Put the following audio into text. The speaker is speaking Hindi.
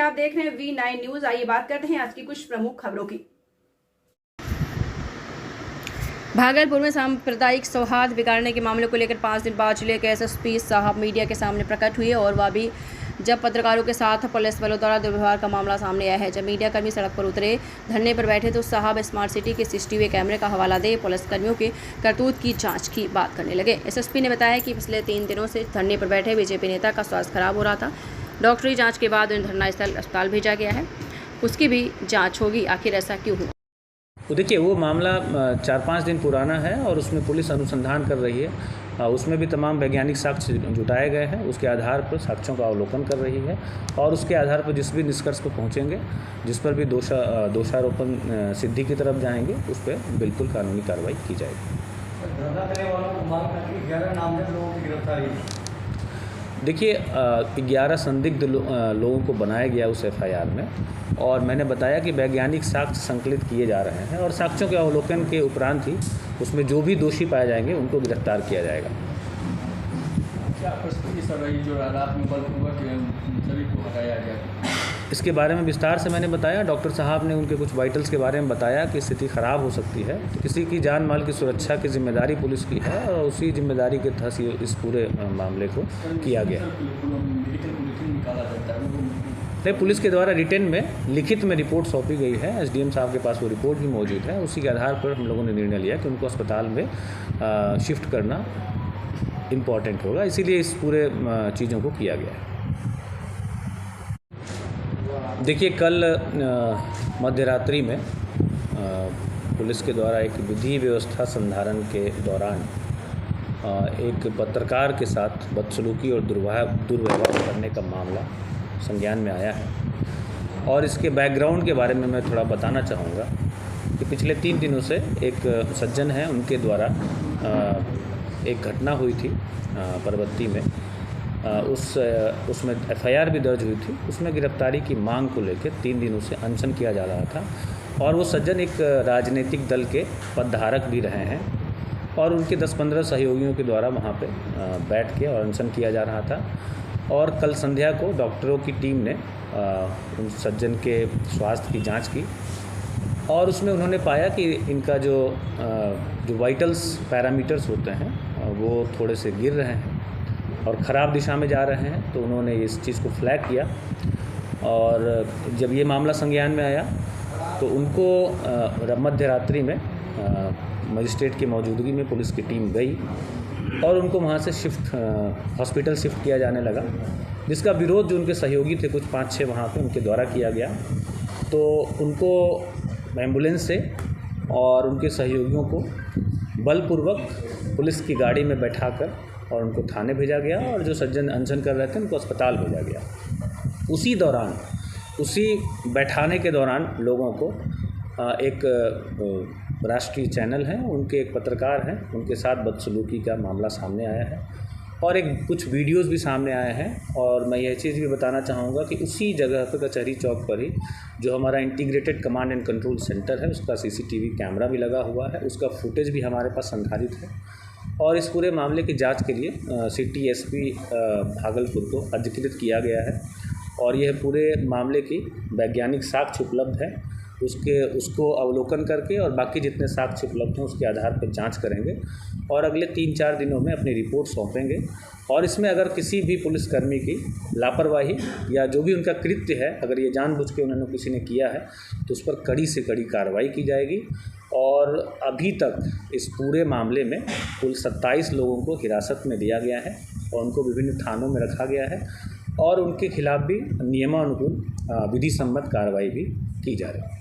आप देख रहे हैं V9 न्यूज। आइए बात करते हैं आज की कुछ प्रमुख खबरों की। भागलपुर में सांप्रदायिक सौहार्द बिगाड़ने के मामले को लेकर 5 दिन बाद जिले के एसएसपी साहब मीडिया के सामने प्रकट हुए और वह भी जब पत्रकारों के साथ पुलिस वालों द्वारा दुर्व्यवहार का मामला सामने आया है। जब मीडिया कर्मी सड़क पर उतरे धरने पर बैठे तो साहब स्मार्ट सिटी के सीसीटीवी कैमरे का हवाला दे पुलिस कर्मियों के करतूत की जांच की बात करने लगे। एसएसपी ने बताया कि पिछले 3 दिनों से धरने पर बैठे बीजेपी नेता का स्वास्थ्य खराब हो रहा था। डॉक्टरी जाँच के बाद उन्हें धरना स्थल अस्पताल भेजा गया है, उसकी भी जाँच होगी आखिर ऐसा क्यों हुआ। तो देखिए, वो मामला 4-5 दिन पुराना है और उसमें पुलिस अनुसंधान कर रही है। उसमें भी तमाम वैज्ञानिक साक्ष्य जुटाए गए हैं। उसके आधार पर साक्ष्यों का अवलोकन कर रही है और उसके आधार पर जिस भी निष्कर्ष पर पहुंचेंगे, जिस पर भी दोषारोपण सिद्धि की तरफ जाएंगे, उस पर बिल्कुल कानूनी कार्रवाई की जाएगी। देखिए, 11 संदिग्ध लोगों को बनाया गया उस एफआईआर में और मैंने बताया कि वैज्ञानिक साक्ष्य संकलित किए जा रहे हैं और साक्ष्यों के अवलोकन के उपरांत ही उसमें जो भी दोषी पाए जाएंगे उनको गिरफ्तार किया जाएगा। क्या परिस्थिति सर रही जो रात में बलपूर्वक सभी को हटाया गया? इसके बारे में विस्तार से मैंने बताया। डॉक्टर साहब ने उनके कुछ वाइटल्स के बारे में बताया कि स्थिति ख़राब हो सकती है, तो किसी की जान माल की सुरक्षा की जिम्मेदारी पुलिस की है और उसी जिम्मेदारी के तहत इस पूरे मामले को किया गया। नहीं, पुलिस के द्वारा रिटेन में लिखित में रिपोर्ट सौंपी गई है। एसडीएम साहब के पास वो रिपोर्ट भी मौजूद है। उसी के आधार पर हम लोगों ने निर्णय लिया कि उनको अस्पताल में शिफ्ट करना इम्पॉर्टेंट होगा, इसीलिए इस पूरे चीज़ों को किया गया है। देखिए, कल मध्यरात्रि में पुलिस के द्वारा एक विधि व्यवस्था संधारण के दौरान एक पत्रकार के साथ बदसलूकी और दुर्व्यवहार करने का मामला संज्ञान में आया है और इसके बैकग्राउंड के बारे में मैं थोड़ा बताना चाहूँगा कि पिछले 3 दिनों से एक सज्जन हैं, उनके द्वारा एक घटना हुई थी परबत्ती में। उसमें एफआईआर भी दर्ज हुई थी। उसमें गिरफ्तारी की मांग को लेकर 3 दिनों से अनशन किया जा रहा था और वो सज्जन एक राजनीतिक दल के पदधारक भी रहे हैं और उनके 10-15 सहयोगियों के द्वारा वहाँ पे बैठ के और अनशन किया जा रहा था। और कल संध्या को डॉक्टरों की टीम ने उन सज्जन के स्वास्थ्य की जांच की और उसमें उन्होंने पाया कि इनका जो वाइटल्स पैरामीटर्स होते हैं वो थोड़े से गिर रहे हैं और ख़राब दिशा में जा रहे हैं। तो उन्होंने इस चीज़ को फ्लैग किया और जब ये मामला संज्ञान में आया तो उनको मध्य रात्रि में मजिस्ट्रेट की मौजूदगी में पुलिस की टीम गई और उनको वहाँ से हॉस्पिटल शिफ्ट किया जाने लगा, जिसका विरोध जो उनके सहयोगी थे कुछ 5-6 वहाँ पे उनके द्वारा किया गया। तो उनको एम्बुलेंस से और उनके सहयोगियों को बलपूर्वक पुलिस की गाड़ी में बैठाकर और उनको थाने भेजा गया और जो सज्जन अनशन कर रहे थे उनको अस्पताल भेजा गया। उसी बैठाने के दौरान लोगों को एक राष्ट्रीय चैनल है, उनके एक पत्रकार हैं, उनके साथ बदसलूकी का मामला सामने आया है और कुछ वीडियोस भी सामने आए हैं। और मैं यह चीज़ भी बताना चाहूँगा कि उसी जगह पर कचहरी चौक पर ही जो हमारा integrated command and control centre है उसका सीसीटीवी कैमरा भी लगा हुआ है, उसका फुटेज भी हमारे पास संधारित है और इस पूरे मामले की जाँच के लिए सिटी एसपी भागलपुर को अधिकृत किया गया है और यह पूरे मामले की वैज्ञानिक साक्ष्य उपलब्ध है। उसको अवलोकन करके और बाकी जितने साक्ष्य उपलब्ध हैं उसके आधार पर जांच करेंगे और अगले 3-4 दिनों में अपनी रिपोर्ट सौंपेंगे और इसमें अगर किसी भी पुलिसकर्मी की लापरवाही या जो भी उनका कृत्य है, अगर ये जानबूझ के उन्होंने किसी ने किया है तो उस पर कड़ी से कड़ी कार्रवाई की जाएगी। और अभी तक इस पूरे मामले में कुल 27 लोगों को हिरासत में लिया गया है और उनको विभिन्न थानों में रखा गया है और उनके खिलाफ भी नियमानुकूल विधि सम्मत कार्रवाई भी की जा रही है।